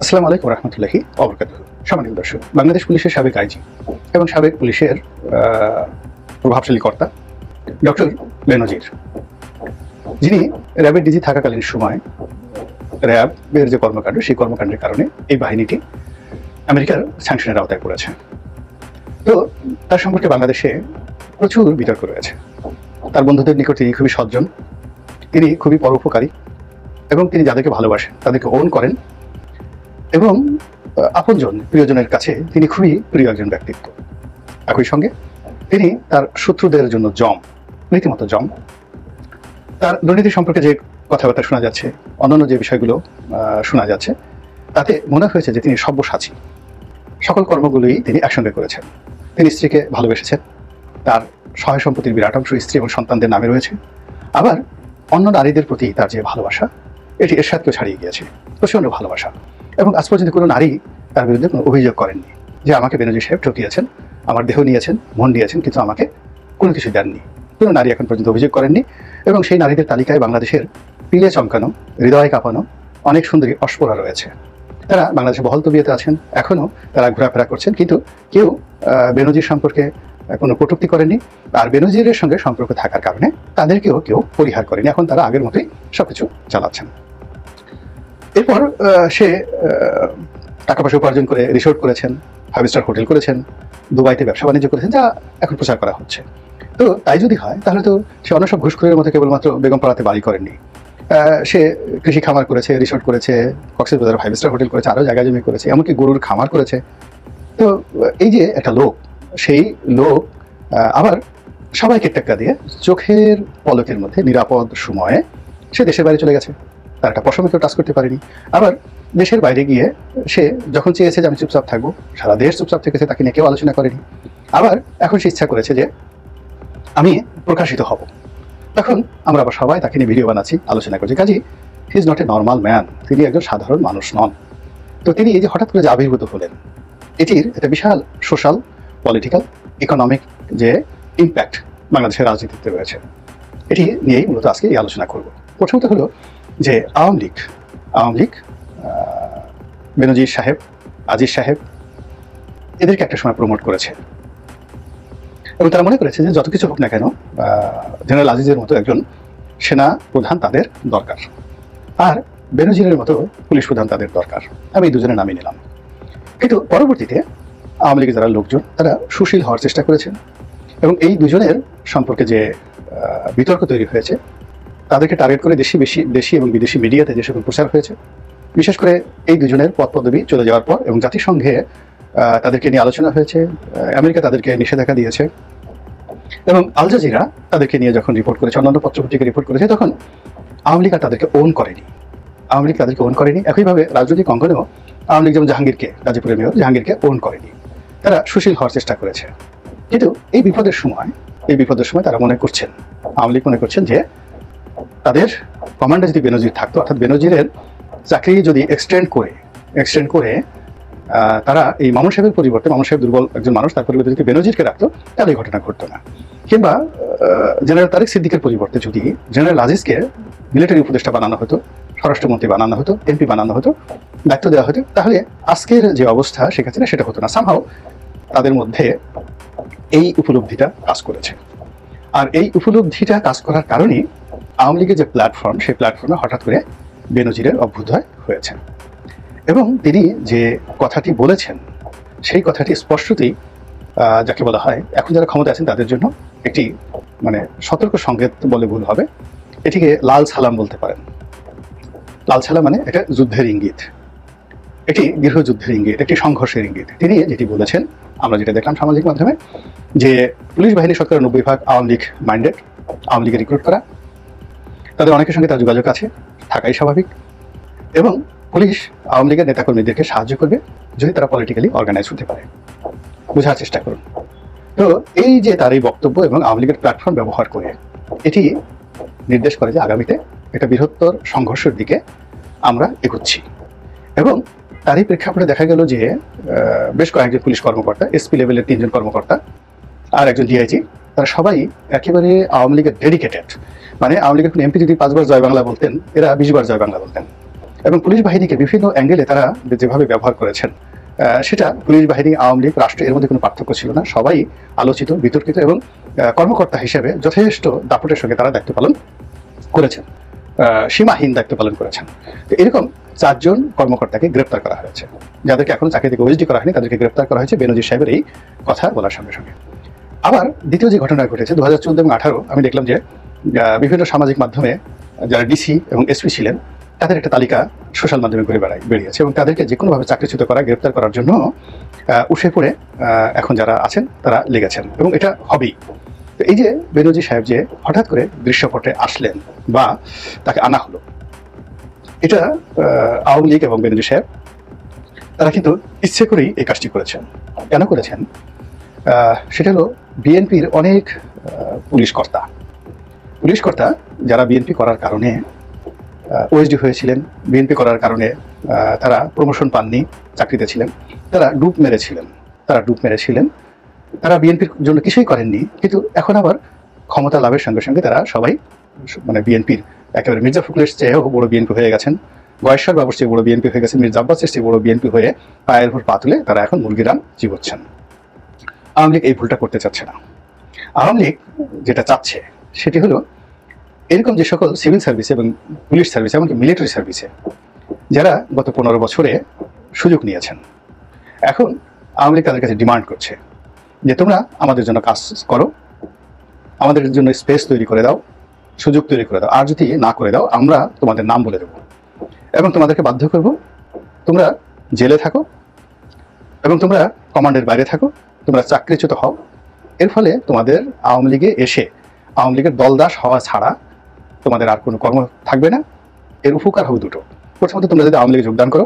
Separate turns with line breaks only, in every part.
আসসালামু আলাইকুম রহমতুল্লাহি ওবরাকাতুহু। সম্মানিত দর্শক, বাংলাদেশ পুলিশের সাবেক আইজি এবং সাবেক পুলিশের প্রভাবশালী কর্তা ডক্টর বেনজির, যিনি র্যাবের ডিজি থাকাকালীন সময় র্যাবের যে কর্মকাণ্ড, সেই কর্মকাণ্ডের কারণে এই বাহিনীটি আমেরিকার স্যাংশনের আওতায় পড়েছে। তো তার সম্পর্কে বাংলাদেশে প্রচুর বিতর্ক রয়েছে। তার বন্ধুদের নিকট তিনি খুবই সজ্জন, তিনি খুবই পরোপকারী এবং তিনি যাদেরকে ভালোবাসেন তাদেরকে ওন করেন এবং আপনজন প্রিয়জনের কাছে তিনি খুবই প্রিয় একজন ব্যক্তিত্ব। একই সঙ্গে তিনি তার শত্রুদের জন্য রীতিমতো জম। তার দুর্নীতি সম্পর্কে যে কথাবার্তা শোনা যাচ্ছে, অন্যান্য যে বিষয়গুলো শোনা যাচ্ছে, তাতে মনে হয়েছে যে তিনি সব্যসাচী। সকল কর্মগুলোই তিনি একসঙ্গে করেছেন। তিনি স্ত্রীকে ভালোবেসেছেন, তার সহায় সম্পত্তির বিরাট অংশ স্ত্রী এবং সন্তানদের নামে রয়েছে। আবার অন্য নারীদের প্রতি তার যে ভালোবাসা, এটি এরশাদকেও ছাড়িয়ে গিয়েছে, প্রচণ্ড ভালোবাসা। এবং আজ পর্যন্ত কোনো নারী তার বিরুদ্ধে কোনো অভিযোগ করেননি যে আমাকে বেনজির সাহেব ঠকিয়েছেন, আমার দেহ নিয়েছেন, মন নিয়েছেন, কিন্তু আমাকে কোনো কিছু দেননি। কোনো নারী এখন পর্যন্ত অভিযোগ করেননি। এবং সেই নারীদের তালিকায় বাংলাদেশের পিলে চমকানো, হৃদয় কাঁপানো অনেক সুন্দরী অস্পরা রয়েছে। তারা বাংলাদেশে বহল তবিয়তে আছেন, এখনও তারা ঘোরাফেরা করছেন, কিন্তু কেউ বেনজির সম্পর্কে কোনো কটূক্তি করেনি। আর বেনজিরের সঙ্গে সম্পর্ক থাকার কারণে তাদেরকেও কেউ পরিহার করেনি। এখন তারা আগের মতোই সবকিছু চালাচ্ছেন। এরপর সে টাকা পয়সা উপার্জন করে রিসোর্ট করেছেন, 5 স্টার হোটেল করেছেন, দুবাইতে ব্যবসা বাণিজ্য করেছেন, যা এখন প্রচার করা হচ্ছে। তো তাই যদি হয় তাহলে তো সে অন্য সব ঘুষখোরের মতো কেবলমাত্র বেগমপাড়াতে বাড়ি করেননি। সে কৃষি খামার করেছে, রিসোর্ট করেছে, কক্সবাজারে 5 স্টার হোটেল করেছে, আরও জায়গা জমি করেছে, এমনকি গরুর খামার করেছে। তো এই যে একটা লোক, সেই লোক আবার সবাইকে টেক্কা দিয়ে চোখের পলকের মধ্যে নিরাপদ সময়ে সে দেশের বাইরে চলে গেছে। তার একটা পশমে কেউ টাচ করতে পারেনি। আবার দেশের বাইরে গিয়ে সে যখন চেয়েছে যে আমি চুপচাপ থাকবো, সারা দেশ চুপচাপ থেকেছে, তাকে নিয়ে কেউ আলোচনা করেনি। আবার এখন সে ইচ্ছা করেছে যে আমি প্রকাশিত হব, তখন আমরা আবার সবাই তাকে নিয়ে ভিডিও বানাচ্ছি, আলোচনা করছি। Kazi he is not a normal man, তিনি একজন সাধারণ মানুষ নন। তো তিনি এই যে হঠাৎ করে যে আবির্ভূত হলেন, এটির একটা বিশাল সোশ্যাল, পলিটিক্যাল, ইকোনমিক যে ইম্প্যাক্ট বাংলাদেশের রাজনীতিতে রয়েছে, এটি নিয়েই মূলত আজকে এই আলোচনা করব। প্রথমত হলো যে আওয়ামী লীগ বেনজির সাহেব, আজিজ সাহেব, এদেরকে একটা সময় প্রমোট করেছে এবং তারা মনে করেছে যে যত কিছু হোক না কেন জেনারেল আজিজের মতো একজন সেনা প্রধান তাদের দরকার, আর বেনজিরের মতো পুলিশ প্রধান তাদের দরকার। আমি দুজনের নামই নিলাম। কিন্তু পরবর্তীতে আওয়ামী লীগের যারা লোকজন, তারা সুশীল হওয়ার চেষ্টা করেছেন এবং এই দুজনের সম্পর্কে যে বিতর্ক তৈরি হয়েছে, তাদেরকে টার্গেট করে দেশি এবং বিদেশি মিডিয়াতে যে সকল প্রচার হয়েছে, বিশেষ করে এই দুজনের পদ পদবি চলে যাওয়ার পর এবং জাতিসংঘে তাদেরকে নিয়ে আলোচনা হয়েছে, আমেরিকা তাদেরকে নিষেধাজ্ঞা দিয়েছে এবং আল জাজিরা তাদেরকে নিয়ে যখন রিপোর্ট করেছে, অন্যান্য পত্রপত্রিকা রিপোর্ট করেছে, তখন আওয়ামী লীগ তাদেরকে ওন করেনি। একইভাবে রাজনৈতিক অঙ্গনেও আওয়ামী লীগ যেমন জাহাঙ্গীরকে, গাজীপুরের মেয়র জাহাঙ্গীরকে ওন করেনি। তারা সুশীল হওয়ার চেষ্টা করেছে। কিন্তু এই বিপদের সময় তারা আওয়ামী লীগ মনে করছেন যে তাদের কমান্ডার যদি বেনজির থাকতো, অর্থাৎ বেনজিরের চাকরি যদি এক্সটেন্ড করে তারা এই মামুন সাহেবের পরিবর্তে, মামুন সাহেব দুর্বল একজন মানুষ, তার পরিবর্তে যদি বেনজিরকে রাখতো তাহলে এই ঘটনা ঘটতো না। কিংবা জেনারেল তারেক সিদ্দিকের পরিবর্তে যদি জেনারেল আজিজকে মিলিটারি উপদেষ্টা বানানো হতো, স্বরাষ্ট্রমন্ত্রী বানানো হতো, এমপি বানানো হতো, দায়িত্ব দেওয়া হতো, তাহলে আজকের যে অবস্থা সেক্ষেত্রে সেটা হতো না। সামহাও তাদের মধ্যে এই উপলব্ধিটা কাজ করেছে। আর এই উপলব্ধিটা কাজ করার কারণেই আওয়ামী লীগের যে প্ল্যাটফর্ম, সেই প্ল্যাটফর্মে হঠাৎ করে বেনজিরের অভ্যুদয় হয়েছে এবং তিনি যে কথাটি বলেছেন, সেই কথাটি স্পষ্টতই যাকে বলা হয় এখন যারা ক্ষমতা আছেন তাদের জন্য একটি সতর্ক সংকেত বলে ভুল হবে, এটিকে লাল সালাম বলতে পারেন। লাল সালাম মানে এটা যুদ্ধের ইঙ্গিত, এটি গৃহযুদ্ধের ইঙ্গিত, একটি সংঘর্ষের ইঙ্গিত। তিনি যেটি বলেছেন, আমরা যেটা দেখলাম সামাজিক মাধ্যমে, যে পুলিশ বাহিনী 90% আওয়ামী লীগ মাইন্ডেড, আওয়ামী লীগের রিক্রুট করা, তাদের অনেকের সঙ্গে তার যোগাযোগ আছে, থাকাই স্বাভাবিক, এবং পুলিশ আওয়ামী লীগের নেতাকর্মীদেরকে সাহায্য করবে যদি তারা পলিটিক্যালি অর্গানাইজ হতে পারে। বোঝার চেষ্টা করুন। তো এই যে তার এই বক্তব্য এবং আওয়ামী লীগের প্ল্যাটফর্ম ব্যবহার করে এটি নির্দেশ করে যে আগামীতে একটা বৃহত্তর সংঘর্ষের দিকে আমরা এগোচ্ছি। এবং তারই প্রেক্ষাপটে দেখা গেল যে বেশ কয়েকজন পুলিশ কর্মকর্তা, এসপি লেভেলের 3 জন কর্মকর্তা আর একজন ডিআইজি, তারা সবাই একেবারে আওয়ামী লীগের ডেডিকেটেড। আওয়ামী লীগের এমপি যদি 5 বার জয় বাংলা বলতেন, এরা 20 বার জয় বাংলা বলতেন। এবং পুলিশ বাহিনীকে বিভিন্ন অ্যাঙ্গেলে তারা যেভাবে ব্যবহার করেছেন, সেটা পুলিশ বাহিনী, আওয়ামী লীগ, রাষ্ট্র এর মধ্যে কোনো পার্থক্য ছিল না। সবাই আলোচিত, বিতর্কিত এবং কর্মকর্তা হিসেবে যথেষ্ট দাপটের সঙ্গে তারা দায়িত্ব পালন করেছেন, সীমাহীন দায়িত্ব পালন করেছেন। তো এরকম 4 জন কর্মকর্তাকে গ্রেপ্তার করা হয়েছে, যাদেরকে এখন চাকরি থেকে ওএসডি করা হয়নি, তাদেরকে গ্রেপ্তার করা হয়েছে বেনজির সাহেবের এই কথা বলার সঙ্গে সঙ্গে। আবার দ্বিতীয় যে ঘটনা ঘটেছে 2014 এবং 2018, আমি দেখলাম যে বিভিন্ন সামাজিক মাধ্যমে যারা ডিসি এবং এসপি ছিলেন তাদের একটা তালিকা সোশ্যাল মাধ্যমে ঘুরে বেরিয়েছে এবং তাদেরকে যে কোনোভাবে চাকরিচ্যুত করা, গ্রেপ্তার করার জন্য উঠে পড়ে এখন যারা আছেন তারা লেগেছেন এবং এটা হবেই। তো এই যে বেনজির সাহেব যে হঠাৎ করে দৃশ্যপটে আসলেন বা তাকে আনা হলো, এটা আওয়ামী লীগ এবং বেনজির সাহেব তারা কিন্তু ইচ্ছে করেই এই কাজটি করেছেন। কেন করেছেন? সেটা হলো বিএনপির অনেক পুলিশ কর্তা যারা বিএনপি করার কারণে ওএসডি হয়েছিলেন, বিএনপি করার কারণে তারা প্রমোশন পাননি, চাকরিতে ছিলেন, তারা ডুব মেরেছিলেন, তারা বিএনপির জন্য কিছুই করেননি, কিন্তু এখন আবার ক্ষমতা লাভের সঙ্গে সঙ্গে তারা সবাই মানে বিএনপির একেবারে মির্জা ফখরুলের চেয়েও বড় বিএনপি হয়ে গেছেন, গয়েশ্বর বাবুর চেয়ে বড় বিএনপি হয়ে গেছেন, মির্জা আব্বাসের চেয়ে বড় বিএনপি হয়ে পায়ের উপর পা তুলে তারা এখন মুরগিরাম চিবোচ্ছেন। আওয়ামী লীগ এই ভুলটা করতে চাচ্ছে না। আওয়ামী লীগ যেটা চাচ্ছে সেটি হলো এরকম যে সকল সিভিল সার্ভিস এবং পুলিশ সার্ভিস এমনকি মিলিটারি সার্ভিসে যারা গত 15 বছরে সুযোগ নিয়েছেন, এখন আওয়ামী লীগ তাদের কাছে ডিমান্ড করছে যে তোমরা আমাদের জন্য কাজ করো, আমাদের জন্য স্পেস তৈরি করে দাও, সুযোগ তৈরি করে দাও, আর যদি না করে দাও আমরা তোমাদের নাম বলে দেবো এবং তোমাদেরকে বাধ্য করব তোমরা জেলে থাকো এবং তোমরা কমান্ডের বাইরে থাকো, তোমরা চাকরিচ্যুত হও। এর ফলে তোমাদের আওয়ামী লীগে এসে আওয়ামী লীগের দলদাস হওয়া ছাড়া তোমাদের আর কোনো কর্ম থাকবে না। এর উপকার হবে দুটো। প্রথমত, তোমরা যদি আওয়ামী লীগে যোগদান করো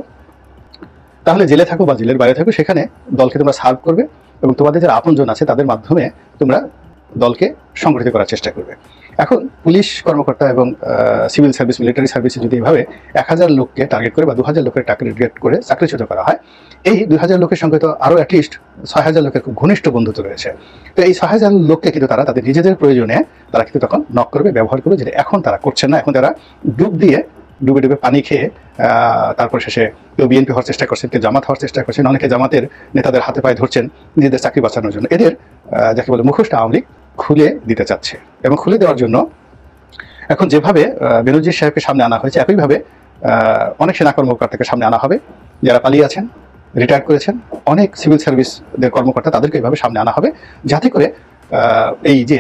তাহলে জেলে থাকো বা জেলের বাইরে থাকো, সেখানে দলকে তোমরা সার্ভ করবে এবং তোমাদের যারা আপনজন আছে তাদের মাধ্যমে তোমরা দলকে সংগঠিত করার চেষ্টা করবে। এখন পুলিশ কর্মকর্তা এবং সিভিল সার্ভিস, মিলিটারি সার্ভিসে যদি এভাবে 1000 লোককে টার্গেট করে বা 2000 লোকের টার্গেট করে চাকরিচ্যুত করা হয়, এই 2000 লোকের সঙ্গে তো আরও অ্যাটলিস্ট 6000 লোকের খুব ঘনিষ্ঠ বন্ধুত্ব রয়েছে। তো এই 6000 লোককে কিন্তু তারা তাদের নিজেদের প্রয়োজনে তারা কিন্তু তখন নক করবে, ব্যবহার করবে, যেটা এখন তারা করছেন না। এখন তারা ডুবে পানি খেয়ে তারপর শেষে কেউ বিএনপি হওয়ার চেষ্টা করছেন, কেউ জামাত হওয়ার চেষ্টা করছেন, অনেকে জামাতের নেতাদের হাতে পায়ে ধরছেন নিজেদের চাকরি বাঁচানোর জন্য। এদের যাকে বলে মুখোশটা আওয়ামী লীগ খুলে দিতে চাচ্ছে এবং খুলে দেওয়ার জন্য এখন যেভাবে বেনজির সাহেবকে সামনে আনা হয়েছে, একইভাবে অনেক সেনা কর্মকর্তাকে সামনে আনা হবে যারা পালিয়ে আছেন, রিটায়ার করেছেন, অনেক সিভিল সার্ভিসদের কর্মকর্তা তাদেরকে এইভাবে সামনে আনা হবে, যাতে করে এই যে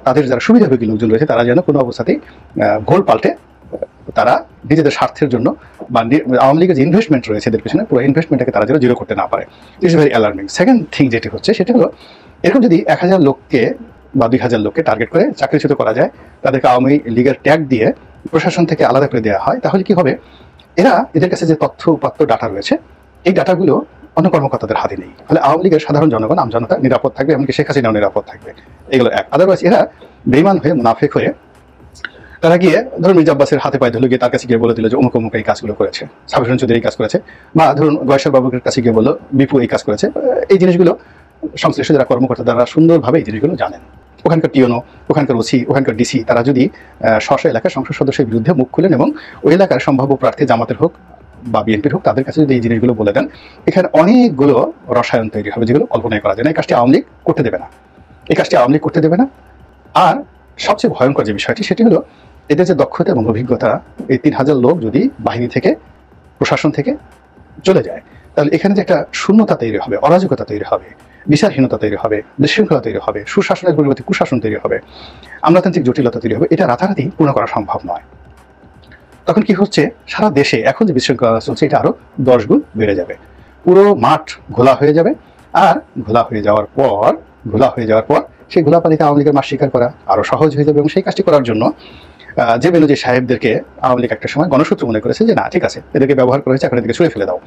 তাদের যারা সুবিধাভোগী লোকজন রয়েছে তারা যেন কোনো অবস্থাতেই ভুল পাল্টে তারা নিজেদের স্বার্থের জন্য বা আওয়ামী লীগের যে ইনভেস্টমেন্ট রয়েছে এদের পিছনে পুরো ইনভেস্টমেন্টটাকে তারা যেন জিরো করতে না পারে। It's very alarming. Second thing যেটি হচ্ছে সেটা হলো এরকম যদি 1000 লোককে বা 2000 লোককে টার্গেট করে চাকরিচ্যুত করা যায়, তাদেরকে আওয়ামী লীগের ট্যাগ দিয়ে প্রশাসন থেকে আলাদা করে দেওয়া হয়, তাহলে কি হবে? এদের কাছে যে তথ্য উপাত্ত ডাটা রয়েছে এই ডাটাগুলো অন্য কর্মকর্তাদের হাতে নেই। ফলে আওয়ামী লীগের সাধারণ জনগণ, আমজনতা নিরাপদ থাকবে, এমনকি শেখ হাসিনাও নিরাপদ থাকবে। এগুলো এক। আদারওয়াইজ এরা বেইমান হয়ে, মুনাফেক হয়ে তারা গিয়ে ধরুন মির্জা আব্বাসের হাতে পায়ে ধরলো, গিয়ে তার কাছে গিয়ে বলে দিল যে অমুক অমুক এই কাজগুলো করেছে, সাবির হোসেন চৌধুরী এই কাজ করেছে, বা ধরুন গয়েশ্বর বাবুর কাছে গিয়ে বললো বিপু এই কাজ করেছে। এই জিনিসগুলো সংশ্লিষ্ট যারা কর্মকর্তা তারা সুন্দরভাবে এই জিনিসগুলো জানেন। ওখানকার টিওনো, ওখানকার ওসি, ওখানকার ডিসি তারা যদি স্ব এলাকার সংসদ সদস্যের বিরুদ্ধে মুখ খুলেন এবং ওই এলাকার সম্ভাব্য প্রার্থী জামাতের হোক বা বিএনপির হোক তাদের কাছে যদি এই জিনিসগুলো বলে দেন, এখানে অনেকগুলো রসায়ন তৈরি হবে যেগুলো কল্পনাই করা যায় না। এই কাজটি আওয়ামী লীগ করতে দেবে না। আর সবচেয়ে ভয়ঙ্কর যে বিষয়টি সেটি হলো এদের যে দক্ষতা এবং অভিজ্ঞতা, এই 3000 লোক যদি বাহিনী থেকে, প্রশাসন থেকে চলে যায়, তাহলে এখানে যে একটা শূন্যতা তৈরি হবে, অরাজকতা তৈরি হবে, বিচারহীনতা তৈরি হবে, বিশৃঙ্খলা তৈরি হবে, সুশাসনের পরিবর্তে কুশাসন তৈরি হবে, আমলাতান্ত্রিক জটিলতা তৈরি হবে। এটা রাতারাতি পূর্ণ করা সম্ভব নয়। তখন কি হচ্ছে, সারা দেশে এখন যে বিশৃঙ্খলা চলছে এটা আরো 10 গুণ বেড়ে যাবে, পুরো মাঠ ঘোলা হয়ে যাবে। আর ঘোলা হয়ে যাওয়ার পর সেই ঘোলা পানিতে আওয়ামী লীগের মাছ শিকার করা আরো সহজ হয়ে যাবে। এবং সেই কাজটি করার জন্য যে বেনজির সাহেবদেরকে আওয়ামী লীগ একটা সময় গণসূত্র মনে করেছে যে না ঠিক আছে, এদেরকে ব্যবহার করা হয়েছে, এখন এদেরকে ছুঁড়ে ফেলে দাও।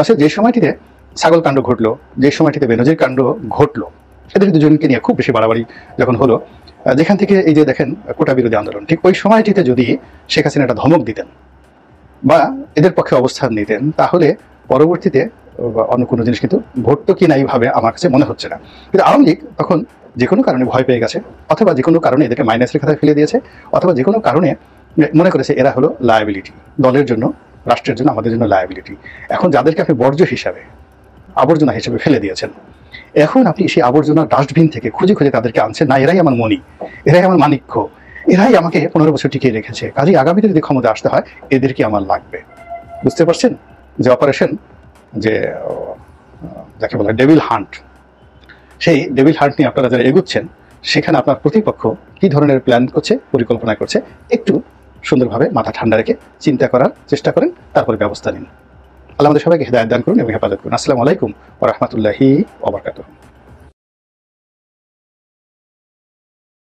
আসলে যে সময়টিতে ছাগল কাণ্ড ঘটলো, যে সময়টিতে বেনজির কাণ্ড ঘটলো, এদের দুজনকে নিয়ে খুব বেশি বাড়াবাড়ি যখন হলো, যেখান থেকে এই যে দেখেন কোটা বিরোধী আন্দোলন, ঠিক ওই সময়টিতে যদি শেখ হাসিনা একটা ধমক দিতেন বা এদের পক্ষে অবস্থান নিতেন, তাহলে পরবর্তীতে অন্য কোনো জিনিস কিন্তু ঘটতো কি না এইভাবে আমার কাছে মনে হচ্ছে না। কিন্তু আওয়ামী লীগ তখন যে কোনো কারণে ভয় পেয়ে গেছে, অথবা যে কোনো কারণে এদেরকে মাইনাসের খাতায় ফেলে দিয়েছে, অথবা যে কোনো কারণে মনে করেছে এরা হলো লায়াবিলিটি, দলের জন্য রাষ্ট্রের জন্য, আমাদের জন্য লায়াবিলিটি। এখন যাদেরকে আপনি বর্জ্য হিসাবে, আবর্জনা হিসেবে ফেলে দিয়েছেন, এখন আপনি সেই আবর্জনা ডাস্টবিন থেকে খুঁজে খুঁজে তাদেরকে আনছেন, না এরাই আমার মণি, এরাই আমার মাণিক্য, এরাই আমাকে 15 বছর টিকিয়ে রেখেছে, কাজেই আগামীতে যদি ক্ষমতা আসতে হয় এদেরকে আমার লাগবে। বুঝতে পারছেন যে অপারেশন, যে যাকে বলে ডেভিল হান্ট, সেই ডেভিল হান্ট নিয়ে আপনারা যারা এগুচ্ছেন, সেখানে আপনার প্রতিপক্ষ কি ধরনের প্ল্যান করছে, পরিকল্পনা করছে, একটু সুন্দরভাবে মাথা ঠান্ডা রেখে চিন্তা করার চেষ্টা করেন, তারপরে ব্যবস্থা নিন। আল্লাহ আমাদের সবাইকে হিদায়াত দান করুন এবং হেফাজত করুন। আসসালামু আলাইকুম ওয়া রাহমাতুল্লাহি ওয়া বারাকাতুহু।